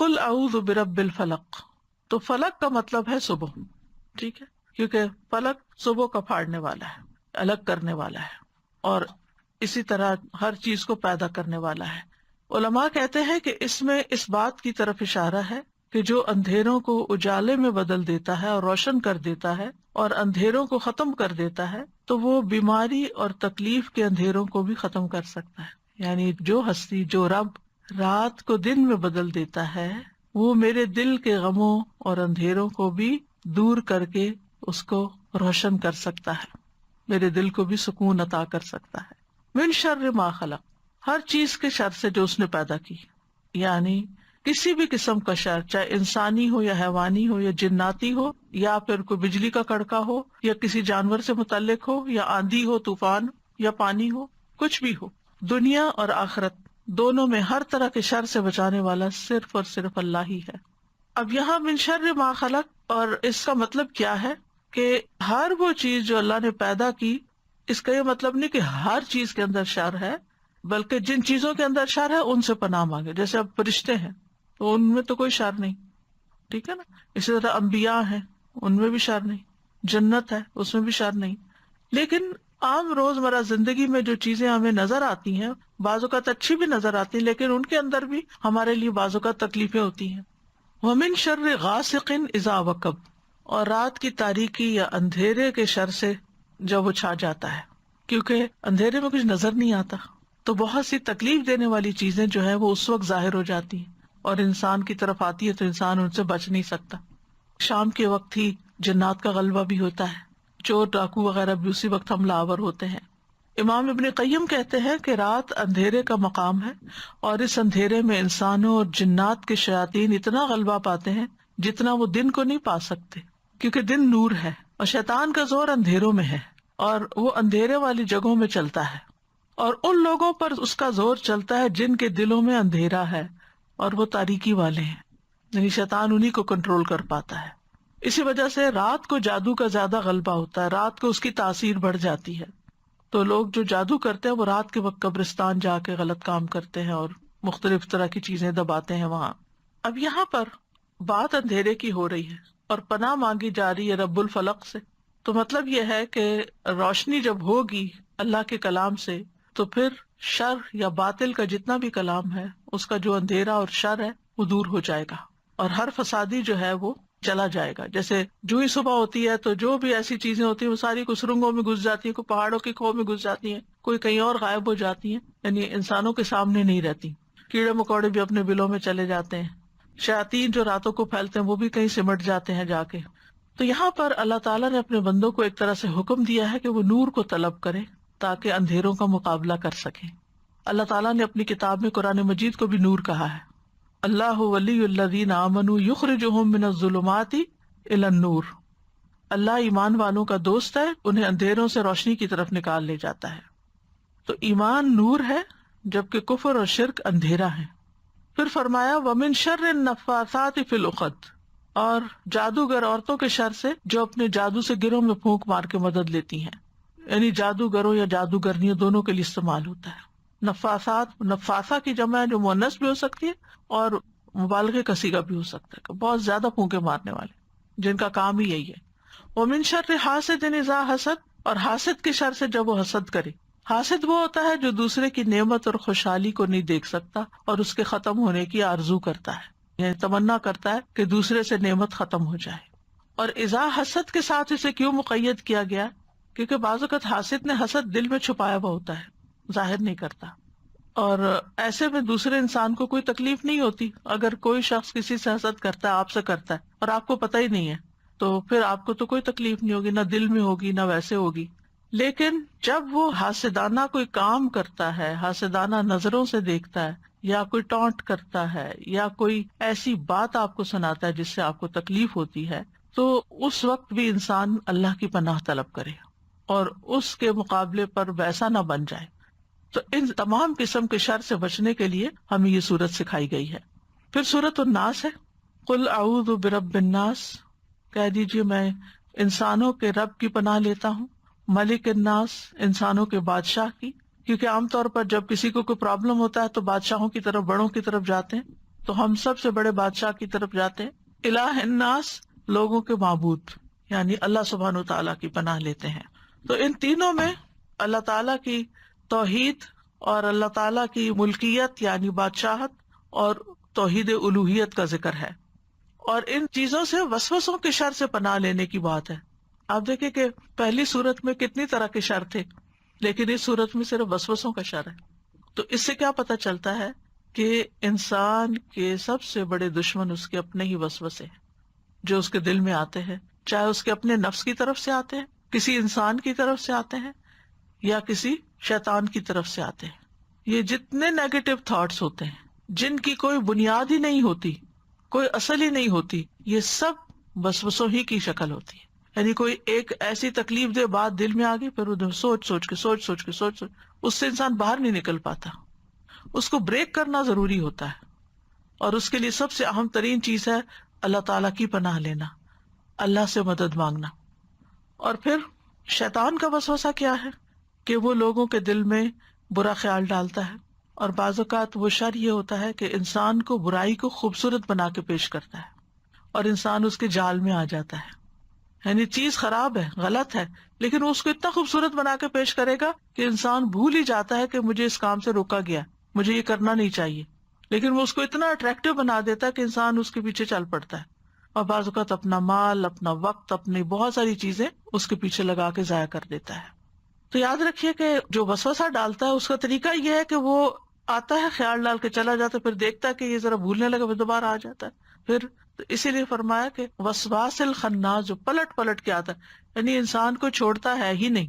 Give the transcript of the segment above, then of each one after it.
قل اعوذ برب الفلق، تو فلق کا مطلب ہے صبح، ٹھیک ہے، کیونکہ فلق صبح کا پھاڑنے والا ہے، الگ کرنے والا ہے، اور اسی طرح ہر چیز کو پیدا کرنے والا ہے۔ علماء کہتے ہیں کہ اس میں اس بات کی طرف اشارہ ہے کہ جو اندھیروں کو اجالے میں بدل دیتا ہے اور روشن کر دیتا ہے اور اندھیروں کو ختم کر دیتا ہے، تو وہ بیماری اور تکلیف کے اندھیروں کو بھی ختم کر سکتا ہے۔ یعنی جو ہستی، جو رب رات کو دن میں بدل دیتا ہے، وہ میرے دل کے غموں اور اندھیروں کو بھی دور کر کے اس کو روشن کر سکتا ہے، میرے دل کو بھی سکون عطا کر سکتا ہے۔ من شر ما خلق، ہر چیز کے شر سے جو اس نے پیدا کی، یعنی کسی بھی قسم کا شر، چاہے انسانی ہو یا حیوانی ہو یا جناتی ہو، یا پھر کوئی بجلی کا کڑکا ہو، یا کسی جانور سے متعلق ہو، یا آندھی ہو، طوفان یا پانی ہو، کچھ بھی ہو، دنیا اور آخرت دونوں میں ہر طرح کے شر سے بچانے والا صرف اور صرف اللہ ہی ہے۔ اب یہاں من شر ما خلق، اور اس کا مطلب کیا ہے کہ ہر وہ چیز جو اللہ نے پیدا کی، اس کا یہ مطلب نہیں کہ ہر چیز کے اندر شر ہے، بلکہ جن چیزوں کے اندر شر ہے ان سے پناہ مانگے۔ جیسے اب فرشتے ہیں تو ان میں تو کوئی شر نہیں، ٹھیک ہے نا، اسی طرح انبیاء ہیں، ان میں بھی شر نہیں، جنت ہے اس میں بھی شر نہیں۔ لیکن عام روزمرہ زندگی میں جو چیزیں ہمیں نظر آتی ہیں، بعض اوقات اچھی بھی نظر آتی ہیں، لیکن ان کے اندر بھی ہمارے لیے بعض اوقات تکلیفیں ہوتی ہیں۔ وَمِن شَرِّ غَاسِقٍ إِذَا وَقَبَ، اور رات کی تاریکی یا اندھیرے کے شر سے جب وہ چھا جاتا ہے، کیونکہ اندھیرے میں کچھ نظر نہیں آتا، تو بہت سی تکلیف دینے والی چیزیں جو ہے وہ اس وقت ظاہر ہو جاتی ہیں اور انسان کی طرف آتی ہے، تو انسان ان سے بچ نہیں سکتا۔ شام کے وقت ہی جنات کا غلبہ بھی ہوتا ہے، چور ڈاکو وغیرہ بھی اسی وقت حملہ آور ہوتے ہیں۔ امام ابن قیم کہتے ہیں کہ رات اندھیرے کا مقام ہے، اور اس اندھیرے میں انسانوں اور جنات کے شیاطین اتنا غلبہ پاتے ہیں جتنا وہ دن کو نہیں پا سکتے، کیونکہ دن نور ہے اور شیطان کا زور اندھیروں میں ہے، اور وہ اندھیرے والی جگہوں میں چلتا ہے، اور ان لوگوں پر اس کا زور چلتا ہے جن کے دلوں میں اندھیرا ہے اور وہ تاریکی والے ہیں، یعنی شیطان انہی کو کنٹرول کر پاتا ہے۔ اسی وجہ سے رات کو جادو کا زیادہ غلبہ ہوتا ہے، رات کو اس کی تاثیر بڑھ جاتی ہے، تو لوگ جو جادو کرتے ہیں وہ رات کے وقت قبرستان جا کے غلط کام کرتے ہیں اور مختلف طرح کی چیزیں دباتے ہیں وہاں۔ اب یہاں پر بات اندھیرے کی ہو رہی ہے اور پناہ مانگی جا رہی ہے رب الفلق سے، تو مطلب یہ ہے کہ روشنی جب ہوگی اللہ کے کلام سے، تو پھر شر یا باطل کا جتنا بھی کلام ہے، اس کا جو اندھیرا اور شر ہے وہ دور ہو جائے گا، اور ہر فسادی جو ہے وہ چلا جائے گا۔ جیسے جو ہی صبح ہوتی ہے تو جو بھی ایسی چیزیں ہوتی ہیں وہ ساری کچھ سرنگوں میں گھس جاتی ہیں، کوئی پہاڑوں کی کھو میں گھس جاتی ہیں، کوئی کہیں اور غائب ہو جاتی ہیں، یعنی انسانوں کے سامنے نہیں رہتی۔ کیڑے مکوڑے بھی اپنے بلوں میں چلے جاتے ہیں، شیاطین جو راتوں کو پھیلتے ہیں وہ بھی کہیں سمٹ جاتے ہیں جا کے۔ تو یہاں پر اللہ تعالیٰ نے اپنے بندوں کو ایک طرح سے حکم دیا ہے کہ وہ نور کو طلب کرے تاکہ اندھیروں کا مقابلہ کر سکیں۔ اللہ تعالیٰ نے اپنی کتاب میں قرآن مجید کو بھی نور کہا ہے، اللہ ولی الذین آمنوا یخرجہم من الظلمات الی النور، اللہ ایمان والوں کا دوست ہے، انہیں اندھیروں سے روشنی کی طرف نکال لے جاتا ہے۔ تو ایمان نور ہے جبکہ کفر اور شرک اندھیرا ہے۔ پھر فرمایا ومن شر النفاثات فی العقد، اور جادوگر عورتوں کے شر سے جو اپنے جادو سے گروں میں پھونک مار کے مدد لیتی ہیں، یعنی جادوگروں یا جادوگرنیوں دونوں کے لیے استعمال ہوتا ہے۔ نفاثات، نفاثہ کی جمع ہے جو مؤنث بھی ہو سکتی ہے اور مبالغے کا صیغہ بھی ہو سکتا ہے، بہت زیادہ پھونکے مارنے والے جن کا کام ہی یہی ہے۔ ومن شر حاسد اذا حسد، اور حاسد کے شر سے جب وہ حسد کرے۔ حاسد وہ ہوتا ہے جو دوسرے کی نعمت اور خوشحالی کو نہیں دیکھ سکتا اور اس کے ختم ہونے کی آرزو کرتا ہے، یعنی تمنا کرتا ہے کہ دوسرے سے نعمت ختم ہو جائے۔ اور اذا حسد کے ساتھ اسے کیوں مقید کیا گیا؟ کیونکہ بعض اوقات حاسد نے حسد دل میں چھپایا ہوا ہوتا ہے، ظاہر نہیں کرتا، اور ایسے میں دوسرے انسان کو کوئی تکلیف نہیں ہوتی۔ اگر کوئی شخص کسی سے حسد کرتا ہے، آپ سے کرتا ہے، اور آپ کو پتہ ہی نہیں ہے، تو پھر آپ کو تو کوئی تکلیف نہیں ہوگی، نہ دل میں ہوگی نہ ویسے ہوگی۔ لیکن جب وہ حاسدانہ کوئی کام کرتا ہے، حاسدانہ نظروں سے دیکھتا ہے، یا کوئی ٹونٹ کرتا ہے، یا کوئی ایسی بات آپ کو سناتا ہے جس سے آپ کو تکلیف ہوتی ہے، تو اس وقت بھی انسان اللہ کی پناہ طلب کرے اور اس کے مقابلے پر ویسا نہ بن جائے۔ تو ان تمام قسم کے شر سے بچنے کے لیے ہمیں یہ سورت سکھائی گئی ہے۔ پھر سورت الناس ہے، قل اعوذ برب الناس، کہہ دیجیے میں انسانوں کے رب کی پناہ لیتا ہوں، ملک الناس، انسانوں کے بادشاہ کی، کیونکہ عام طور پر جب کسی کو کوئی پرابلم ہوتا ہے تو بادشاہوں کی طرف، بڑوں کی طرف جاتے ہیں، تو ہم سب سے بڑے بادشاہ کی طرف جاتے ہیں. الہ الناس، لوگوں کے معبود، یعنی اللہ سبحانہ و تعالیٰ کی پناہ لیتے ہیں. تو ان تینوں میں اللہ تعالیٰ کی توحید اور اللہ تعالیٰ کی ملکیت یعنی بادشاہت اور توحید الوہیت کا ذکر ہے. اور ان چیزوں سے وسوسوں کے شر سے پناہ لینے کی بات ہے. آپ دیکھیں کہ پہلی صورت میں کتنی طرح کے شر تھے، لیکن اس صورت میں صرف وسوسوں کا شر ہے. تو اس سے کیا پتہ چلتا ہے کہ انسان کے سب سے بڑے دشمن اس کے اپنے ہی وسوسے ہیں جو اس کے دل میں آتے ہیں، چاہے اس کے اپنے نفس کی طرف سے آتے ہیں، کسی انسان کی طرف سے آتے ہیں، یا کسی شیطان کی طرف سے آتے ہیں. یہ جتنے نیگیٹو تھاٹس ہوتے ہیں جن کی کوئی بنیاد ہی نہیں ہوتی، کوئی اصل ہی نہیں ہوتی، یہ سب وسوسوں ہی کی شکل ہوتی ہے. یعنی کوئی ایک ایسی تکلیف دہ بات دل میں آ گئی، پھر ادھر سوچ سوچ اس سے انسان باہر نہیں نکل پاتا. اس کو بریک کرنا ضروری ہوتا ہے، اور اس کے لیے سب سے اہم ترین چیز ہے اللہ تعالیٰ کی پناہ لینا، اللہ سے مدد مانگنا. اور پھر شیطان کا وسوسہ کیا ہے کہ وہ لوگوں کے دل میں برا خیال ڈالتا ہے، اور بعض اوقات وہ شر یہ ہوتا ہے کہ انسان کو برائی کو خوبصورت بنا کے پیش کرتا ہے اور انسان اس کے جال میں آ جاتا ہے. یعنی چیز خراب ہے، غلط ہے، لیکن وہ اس کو اتنا خوبصورت بنا کے پیش کرے گا کہ انسان بھول ہی جاتا ہے کہ مجھے اس کام سے روکا گیا، مجھے یہ کرنا نہیں چاہیے. لیکن وہ اس کو اتنا اٹریکٹیو بنا دیتا ہے کہ انسان اس کے پیچھے چل پڑتا ہے، اور بعض اوقات اپنا مال، اپنا وقت، اپنی بہت ساری چیزیں اس کے پیچھے لگا کے ضائع کر دیتا ہے. تو یاد رکھیے کہ جو وسوسہ ڈالتا ہے اس کا طریقہ یہ ہے کہ وہ آتا ہے، خیال ڈال کے چلا جاتا ہے، پھر دیکھتا ہے کہ یہ ذرا بھولنے لگا، پھر دوبارہ آ جاتا ہے. پھر تو اسی لیے فرمایا کہ وسواس الخناس، جو پلٹ پلٹ کے آتا ہے، یعنی انسان کو چھوڑتا ہے ہی نہیں.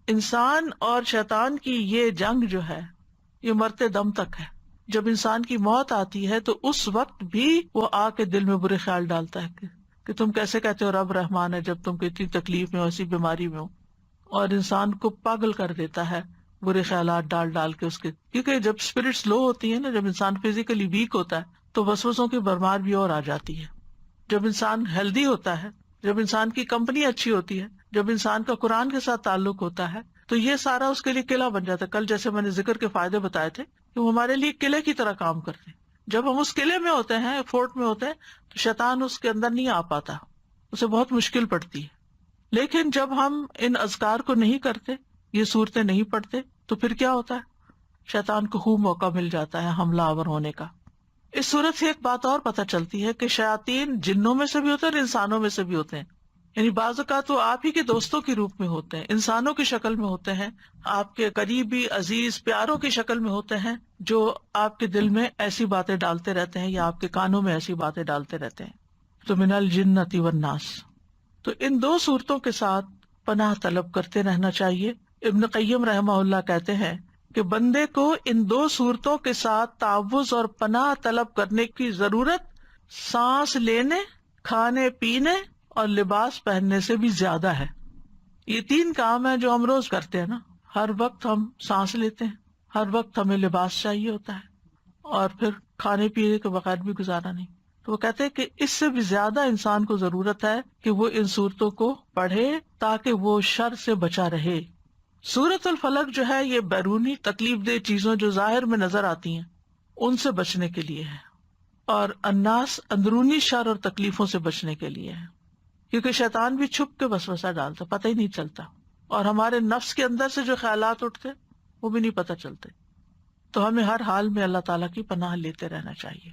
انسان اور شیطان کی یہ جنگ جو ہے یہ مرتے دم تک ہے. جب انسان کی موت آتی ہے تو اس وقت بھی وہ آ کے دل میں برے خیال ڈالتا ہے کہ تم کیسے کہتے ہو رب رحمان ہے جب تم کو اتنی تکلیف میں ہو، ایسی بیماری میں ہو. اور انسان کو پاگل کر دیتا ہے برے خیالات ڈال ڈال کے اس کے، کیونکہ جب اسپرٹس لو ہوتی ہے نا، جب انسان فزیکلی ویک ہوتا ہے تو وسوسوں کی بھرمار بھی اور آ جاتی ہے. جب انسان ہیلدی ہوتا ہے، جب انسان کی کمپنی اچھی ہوتی ہے، جب انسان کا قرآن کے ساتھ تعلق ہوتا ہے، تو یہ سارا اس کے لیے قلعہ بن جاتا ہے. کل جیسے میں نے ذکر کے فائدے بتائے تھے کہ وہ ہمارے لیے قلعے کی طرح کام کرتے ہیں. جب ہم اس قلعے میں ہوتے ہیں، فورٹ میں ہوتے ہیں، تو شیطان اس کے اندر نہیں آ پاتا، اسے بہت مشکل پڑتی ہے. لیکن جب ہم ان اذکار کو نہیں کرتے، یہ صورتیں نہیں پڑھتے، تو پھر کیا ہوتا ہے؟ شیطان کو خوب موقع مل جاتا ہے حملہ آور ہونے کا. اس صورت سے ایک بات اور پتہ چلتی ہے کہ شیاطین جنوں میں سے بھی ہوتے ہیں اور انسانوں میں سے بھی ہوتے ہیں. یعنی بعض اوقات وہ آپ ہی کے دوستوں کے روپ میں ہوتے ہیں، انسانوں کی شکل میں ہوتے ہیں، آپ کے قریبی عزیز پیاروں کی شکل میں ہوتے ہیں، جو آپ کے دل میں ایسی باتیں ڈالتے رہتے ہیں یا آپ کے کانوں میں ایسی باتیں ڈالتے رہتے ہیں. تو من الجنۃ والناس. تو ان دو صورتوں کے ساتھ پناہ طلب کرتے رہنا چاہیے. ابن قیم رحمہ اللہ کہتے ہیں کہ بندے کو ان دو صورتوں کے ساتھ تعوذ اور پناہ طلب کرنے کی ضرورت سانس لینے، کھانے پینے اور لباس پہننے سے بھی زیادہ ہے. یہ تین کام ہیں جو ہم روز کرتے ہیں نا. ہر وقت ہم سانس لیتے ہیں، ہر وقت ہمیں لباس چاہیے ہوتا ہے، اور پھر کھانے پینے کے بغیر بھی گزارا نہیں. تو وہ کہتے ہیں کہ اس سے بھی زیادہ انسان کو ضرورت ہے کہ وہ ان صورتوں کو پڑھے تاکہ وہ شر سے بچا رہے. سورۃ الفلق جو ہے یہ بیرونی تکلیف دہ چیزوں جو ظاہر میں نظر آتی ہیں ان سے بچنے کے لیے ہے، اور الناس اندرونی شر اور تکلیفوں سے بچنے کے لیے ہے. کیونکہ شیطان بھی چھپ کے وسوسہ ڈالتا، پتہ ہی نہیں چلتا، اور ہمارے نفس کے اندر سے جو خیالات اٹھتے وہ بھی نہیں پتہ چلتے. تو ہمیں ہر حال میں اللہ تعالیٰ کی پناہ لیتے رہنا چاہیے.